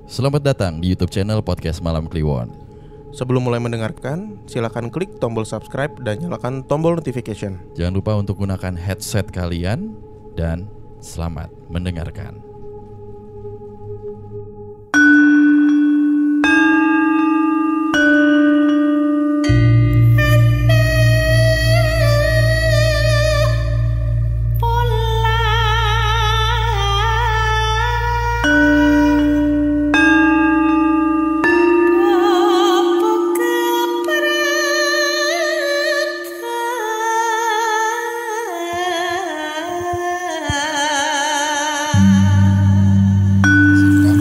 Selamat datang di YouTube channel Podcast Malam Kliwon. Sebelum mulai mendengarkan, silakan klik tombol subscribe dan nyalakan tombol notification. Jangan lupa untuk gunakan headset kalian dan selamat mendengarkan.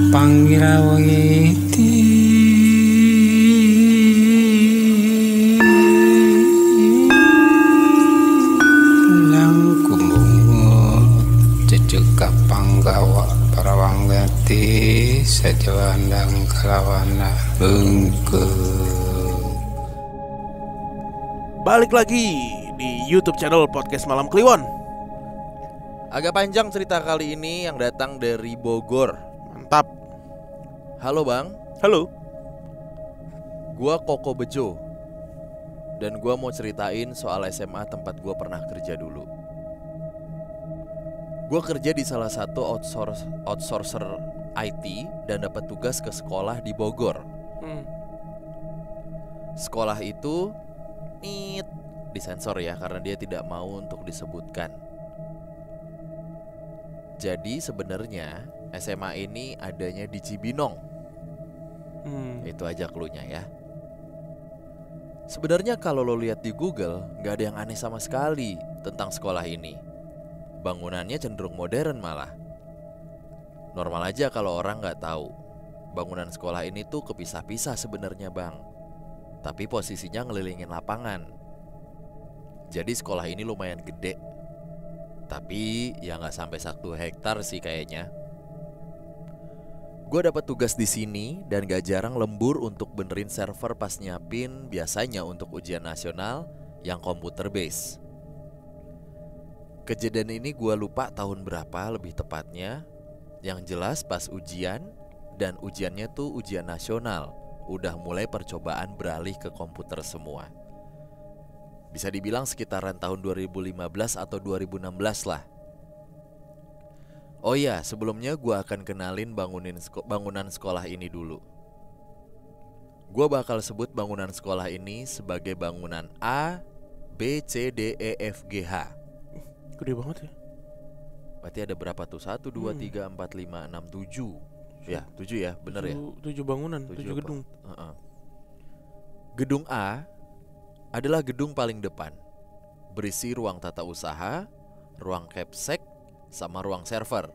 Panggirawiti lang kumbungo ceceka panggawa parawanggati sajawandang kalawana bengke. Balik lagi di YouTube channel Podcast Malam Kliwon. Agak panjang cerita kali ini yang datang dari Bogor. Mantap. Halo Bang, Halo. gua Koko Bejo. Dan gua mau ceritain soal SMA tempat gua pernah kerja dulu. Gua kerja di salah satu outsourcer IT dan dapat tugas ke sekolah di Bogor. Sekolah itu disensor ya karena dia tidak mau untuk disebutkan. Jadi sebenarnya SMA ini adanya di Cibinong. Itu aja cluenya ya. Sebenarnya kalau lo lihat di Google, gak ada yang aneh sama sekali tentang sekolah ini. Bangunannya cenderung modern malah. Normal aja kalau orang gak tahu. Bangunan sekolah ini tuh kepisah-pisah sebenarnya Bang. Tapi posisinya ngelilingin lapangan. Jadi sekolah ini lumayan gede. Tapi ya gak sampai 1 hektar sih kayaknya. Gue dapat tugas di sini dan gak jarang lembur untuk benerin server pas nyiapin biasanya untuk ujian nasional yang komputer base. Kejadian ini gue lupa tahun berapa lebih tepatnya. Yang jelas pas ujian dan ujiannya tuh ujian nasional. Udah mulai percobaan beralih ke komputer semua. Bisa dibilang sekitaran tahun 2015 atau 2016 lah. Oh iya, sebelumnya gue akan kenalin bangunan sekolah ini dulu. Gue bakal sebut bangunan sekolah ini sebagai bangunan A, B, C, D, E, F, G, H. Gede banget ya. Berarti ada berapa tuh? 1, 2, 3, 4, 5, 6, 7. Ya, 7 ya, bener ya? 7 bangunan, 7 gedung. Gedung A adalah gedung paling depan. Berisi ruang tata usaha, ruang capsek, sama ruang server.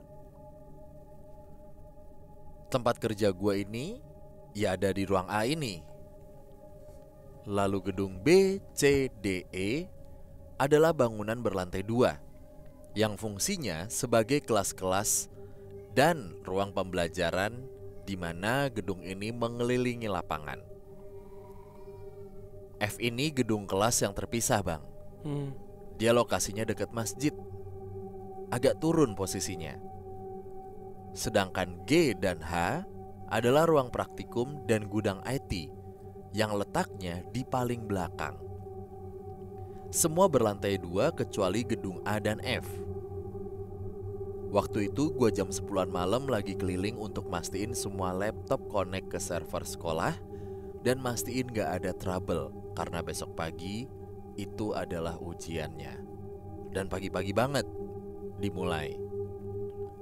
Tempat kerja gue ini ya ada di ruang A ini. Lalu gedung B, C, D, E adalah bangunan berlantai 2 yang fungsinya sebagai kelas-kelas dan ruang pembelajaran di mana gedung ini mengelilingi lapangan. F ini gedung kelas yang terpisah Bang. Dia lokasinya dekat masjid. Agak turun posisinya. Sedangkan G dan H adalah ruang praktikum dan gudang IT yang letaknya di paling belakang. Semua berlantai 2 kecuali gedung A dan F. Waktu itu gue jam 10-an malam lagi keliling untuk mastiin semua laptop connect ke server sekolah dan mastiin gak ada trouble karena besok pagi itu adalah ujiannya. Dan pagi-pagi banget dimulai.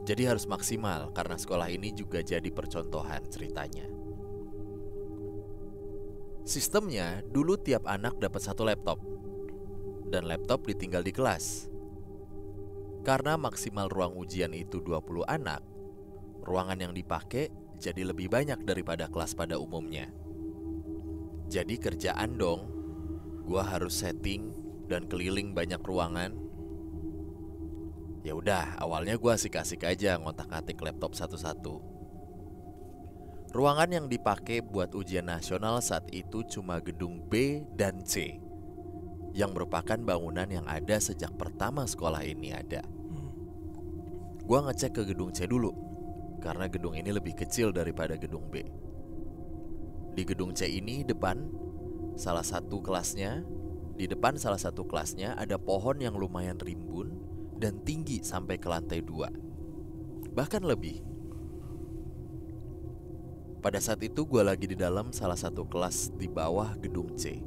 Jadi harus maksimal karena sekolah ini juga jadi percontohan ceritanya. Sistemnya dulu tiap anak dapat 1 laptop. Dan laptop ditinggal di kelas. Karena maksimal ruang ujian itu 20 anak, ruangan yang dipakai jadi lebih banyak daripada kelas pada umumnya. Jadi kerjaan dong, gua harus setting dan keliling banyak ruangan. Ya udah, awalnya gue asik-asik aja ngotak-ngatik laptop satu-satu. Ruangan yang dipakai buat ujian nasional saat itu cuma gedung B dan C, yang merupakan bangunan yang ada sejak pertama sekolah ini ada. Gue ngecek ke gedung C dulu. karena gedung ini lebih kecil daripada gedung B. Di gedung C ini di depan salah satu kelasnya ada pohon yang lumayan rimbun dan tinggi sampai ke lantai 2. Bahkan lebih. Pada saat itu gue lagi di dalam salah satu kelas di bawah gedung C.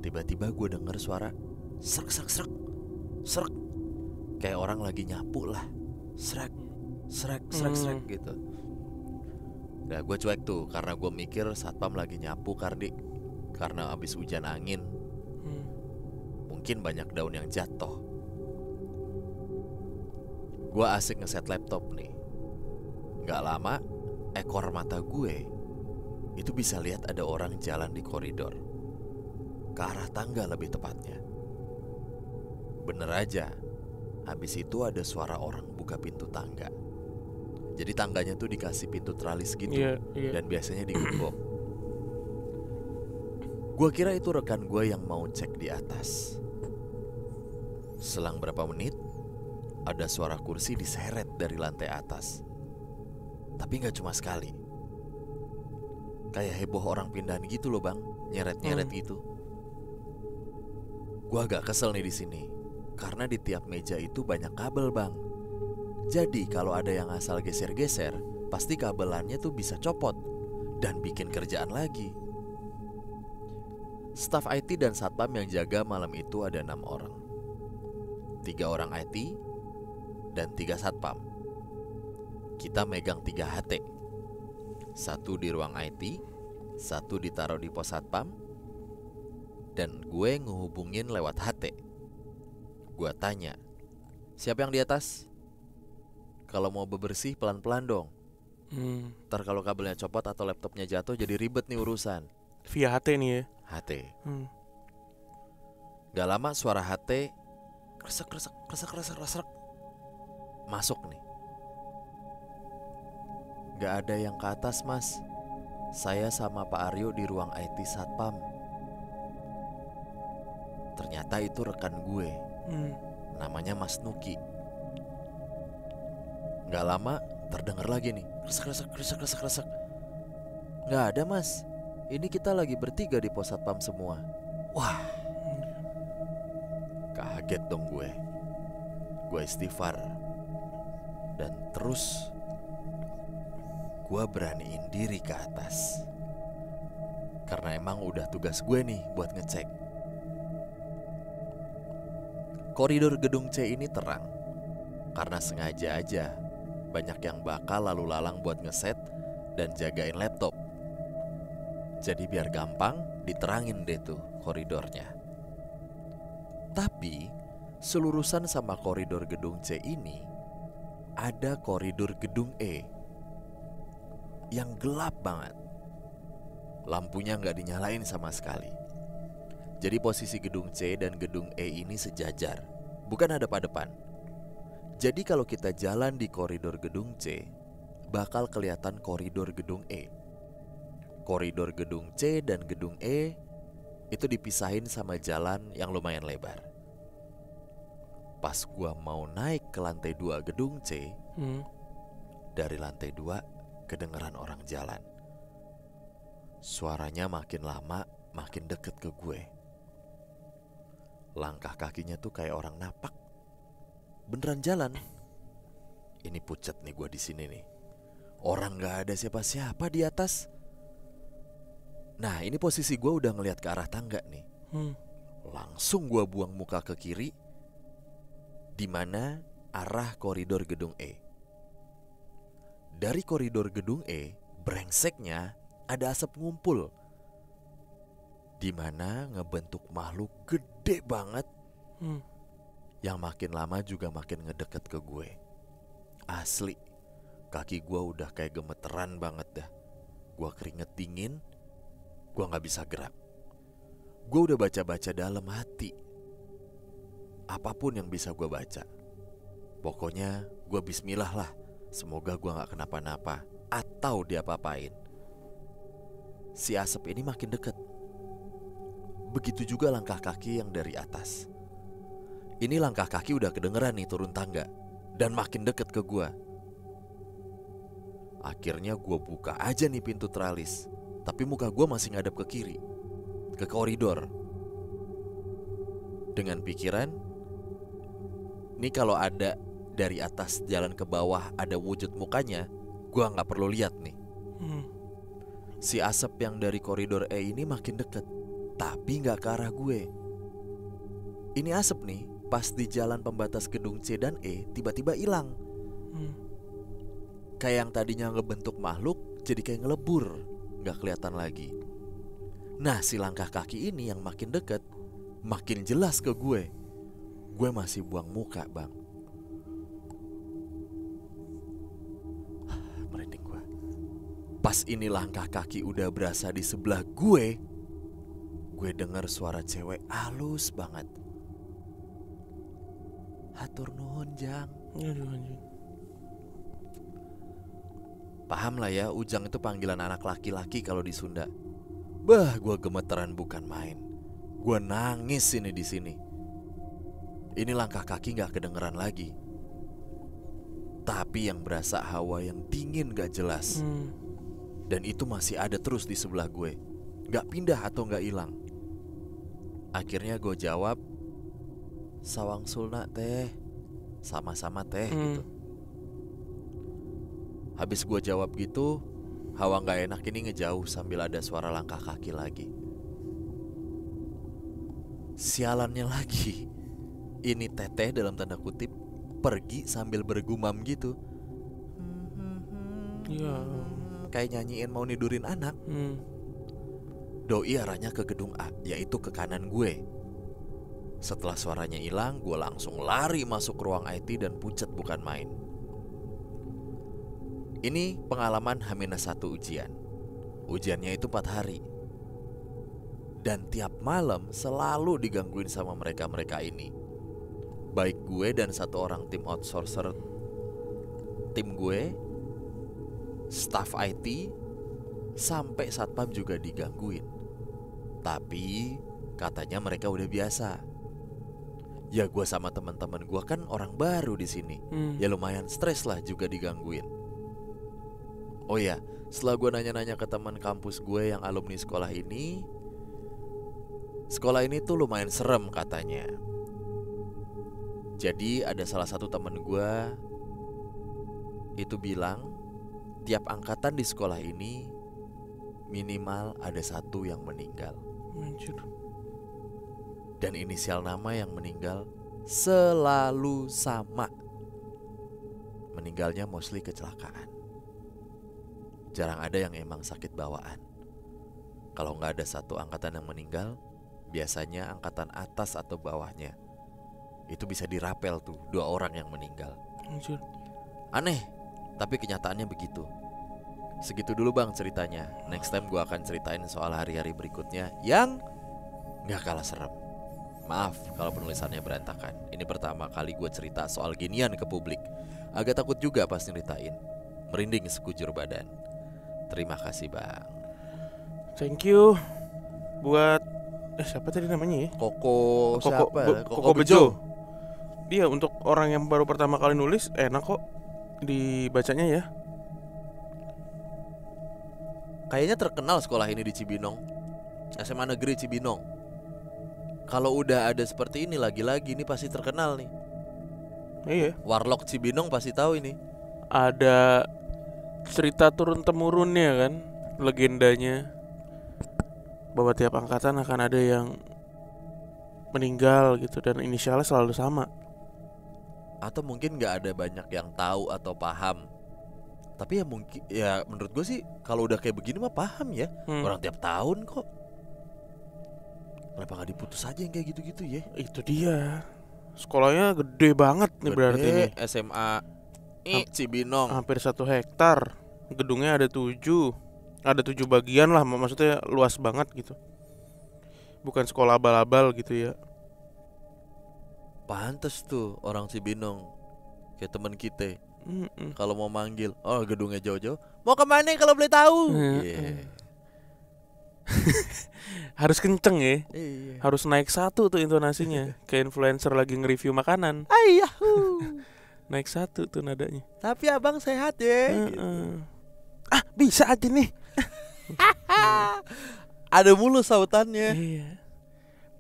Tiba-tiba gue denger suara srek srek srek srek, kayak orang lagi nyapu lah. Srek srek srek srek gitu. Nah gue cuek tuh karena gue mikir satpam lagi nyapu karena abis hujan angin. Mungkin banyak daun yang jatuh. Gue asik ngeset laptop nih. Gak lama ekor mata gue itu bisa lihat ada orang jalan di koridor, ke arah tangga lebih tepatnya. Bener aja, habis itu ada suara orang buka pintu tangga. Jadi tangganya tuh dikasih pintu tralis gitu, dan biasanya digembok. Gue kira itu rekan gue yang mau cek di atas. Selang berapa menit, ada suara kursi diseret dari lantai atas. Tapi gak cuma sekali. Kayak heboh orang pindahan gitu loh bang, nyeret-nyeret gitu. Gue agak kesel nih di sini, karena di tiap meja itu banyak kabel bang. Jadi kalau ada yang asal geser-geser, pasti kabelannya tuh bisa copot dan bikin kerjaan lagi. Staf IT dan satpam yang jaga malam itu ada 6 orang. 3 orang IT dan 3 satpam. Kita megang 3 HT. 1 di ruang IT, 1 ditaruh di pos satpam, dan gue ngehubungin lewat HT. Gue tanya, siapa yang di atas? Kalau mau bebersih pelan-pelan dong. Ntar kalau kabelnya copot atau laptopnya jatuh jadi ribet nih urusan. Via HT nih ya. HT. Gak lama suara HT kresek kresek kresek kresek kresek masuk nih. Gak ada yang ke atas mas. Saya sama Pak Aryo di ruang IT satpam. Ternyata itu rekan gue. Namanya Mas Nuki. Gak lama terdengar lagi nih kresek kresek kresek kresek kresek. Gak ada mas. Ini kita lagi bertiga di pos satpam semua. Wah, kaget dong gue. Gue istighfar. Dan terus gue beraniin diri ke atas. Karena emang udah tugas gue nih buat ngecek. Koridor gedung C ini terang, karena sengaja aja banyak yang bakal lalu lalang buat ngeset dan jagain laptop. Jadi biar gampang diterangin deh tuh koridornya. Tapi selurusan sama koridor gedung C ini ada koridor gedung E yang gelap banget. Lampunya nggak dinyalain sama sekali. Jadi posisi gedung C dan gedung E ini sejajar, bukan hadap-hadapan. Jadi kalau kita jalan di koridor gedung C, bakal kelihatan koridor gedung E. Koridor gedung C dan gedung E itu dipisahin sama jalan yang lumayan lebar. Pas gua mau naik ke lantai 2 gedung C, dari lantai 2 kedengeran orang jalan. Suaranya makin lama makin deket ke gue. Langkah kakinya tuh kayak orang napak. Beneran jalan. Ini pucet nih gue di sini nih. Orang gak ada siapa-siapa di atas. Nah ini posisi gue udah ngeliat ke arah tangga nih. Langsung gue buang muka ke kiri, di mana arah koridor gedung E. Dari koridor gedung E, brengseknya ada asap ngumpul, di mana ngebentuk makhluk gede banget, yang makin lama juga makin ngedeket ke gue. Asli, kaki gue udah kayak gemeteran banget dah. Gue keringet dingin, gue gak bisa gerak. Gue udah baca-baca dalam hati, apapun yang bisa gue baca. Pokoknya gue bismillah lah, semoga gue gak kenapa-napa atau diapa-apain. Si asap ini makin deket. Begitu juga langkah kaki yang dari atas. Ini langkah kaki udah kedengeran nih turun tangga, dan makin deket ke gue. Akhirnya gue buka aja nih pintu teralis, tapi muka gue masih ngadep ke kiri, ke koridor. Dengan pikiran, nih kalau ada dari atas jalan ke bawah ada wujud mukanya, gue gak perlu lihat nih. Si asap yang dari koridor E ini makin deket, tapi gak ke arah gue. Ini asap nih pas di jalan pembatas gedung C dan E tiba-tiba hilang. Kayak yang tadinya ngebentuk makhluk jadi kayak ngelebur, gak kelihatan lagi. Nah si langkah kaki ini yang makin deket, makin jelas ke gue. Gue masih buang muka bang. Merinding gue. Pas ini langkah kaki udah berasa di sebelah gue dengar suara cewek halus banget. Hatur nuhun Jang. Paham lah ya, Ujang itu panggilan anak laki-laki kalau di Sunda. Bah, gue gemeteran bukan main. Gue nangis ini di sini. Ini langkah kaki gak kedengeran lagi, tapi yang berasa hawa yang dingin gak jelas. Dan itu masih ada terus di sebelah gue, gak pindah atau gak hilang. Akhirnya gue jawab, sawang sulna teh, sama-sama teh gitu. Habis gue jawab gitu, hawa gak enak ini ngejauh sambil ada suara langkah kaki lagi. Sialannya lagi, ini teteh dalam tanda kutip pergi sambil bergumam gitu. Kayak nyanyiin mau nidurin anak. Doi arahnya ke gedung A, yaitu ke kanan gue. Setelah suaranya hilang, gue langsung lari masuk ruang IT dan pucet bukan main. Ini pengalaman H-1 ujian. Ujiannya itu 4 hari. Dan tiap malam selalu digangguin sama mereka-mereka ini. Baik gue dan 1 orang tim outsourcer tim gue, staff IT, sampai satpam juga digangguin. Tapi katanya mereka udah biasa. Ya gue sama teman-teman gue kan orang baru di sini. Ya lumayan stres lah juga digangguin. Oh ya, setelah gue nanya-nanya ke teman kampus gue yang alumni sekolah ini tuh lumayan serem katanya. Jadi ada salah satu teman gue itu bilang tiap angkatan di sekolah ini minimal ada 1 yang meninggal. Dan inisial nama yang meninggal selalu sama. Meninggalnya mostly kecelakaan. Jarang ada yang emang sakit bawaan. Kalau gak ada 1 angkatan yang meninggal, biasanya angkatan atas atau bawahnya itu bisa dirapel tuh 2 orang yang meninggal. Aneh, tapi kenyataannya begitu. Segitu dulu bang ceritanya. Next time gue akan ceritain soal hari-hari berikutnya yang gak kalah serem. Maaf kalau penulisannya berantakan. Ini pertama kali gue cerita soal ginian ke publik. Agak takut juga pas nyeritain. Merinding sekujur badan. Terima kasih bang. Thank you buat siapa tadi namanya ya? Koko Bejo. Dia untuk orang yang baru pertama kali nulis enak kok dibacanya ya. Kayaknya terkenal sekolah ini di Cibinong, SMA Negeri Cibinong. Kalau udah ada seperti ini lagi-lagi ini pasti terkenal nih. Iya. Warlock Cibinong pasti tahu ini. Ada cerita turun-temurunnya kan, legendanya bahwa tiap angkatan akan ada yang meninggal gitu dan inisialnya selalu sama. Atau mungkin nggak ada banyak yang tahu atau paham. Tapi ya mungkin ya menurut gue sih kalau udah kayak begini mah paham ya. Orang tiap tahun kok. Kenapa gak diputus aja yang kayak gitu-gitu ya? Itu dia. Sekolahnya gede banget nih berarti nih. SMA Cibinong hampir 1 hektar. Gedungnya ada 7. Ada 7 bagian lah, maksudnya luas banget gitu. Bukan sekolah abal-abal gitu ya. Pantes tuh orang Cibinong kayak teman kita. Kalau mau manggil, oh gedungnya jauh-jauh. Mau kemana kalau boleh tahu? Harus kenceng ya. Iya. Harus naik 1 tuh intonasinya. Kayak influencer lagi nge-review makanan. Ayahu. Naik 1 tuh nadanya. Tapi abang sehat ya. Bisa aja nih. Ada mulu sautannya. Iya.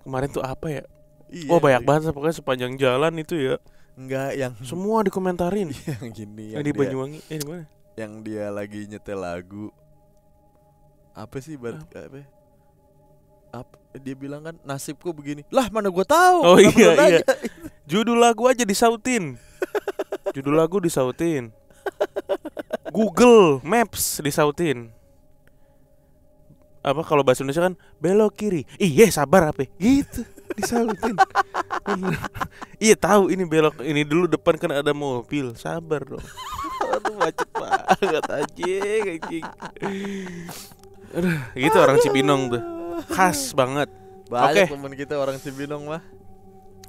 Kemarin tuh apa ya? Iya, Oh banyak banget pokoknya sepanjang jalan itu ya. Enggak yang Semua dikomentarin. yang gini Yang di Banyuwangi. Di mana? yang dia lagi nyetel lagu. Apa sih apa dia bilang kan nasibku begini. Lah mana gua tahu. Oh Kenapa iya lu nanya? iya. Judul lagu aja disautin. Judul lagu disautin. Google Maps disautin. Apa kalau bahasa Indonesia kan belok kiri. Iya sabar apa? Gitu disautin. Bener. Iya tahu ini belok ini dulu depan kan ada mobil. Sabar dong. Aduh macet banget anjing. Aduh, gitu orang Cibinong tuh. Khas banget. Banyak Oke. teman kita orang Cibinong mah.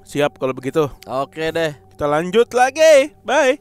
Siap kalau begitu. Oke deh. Kita lanjut lagi. Bye.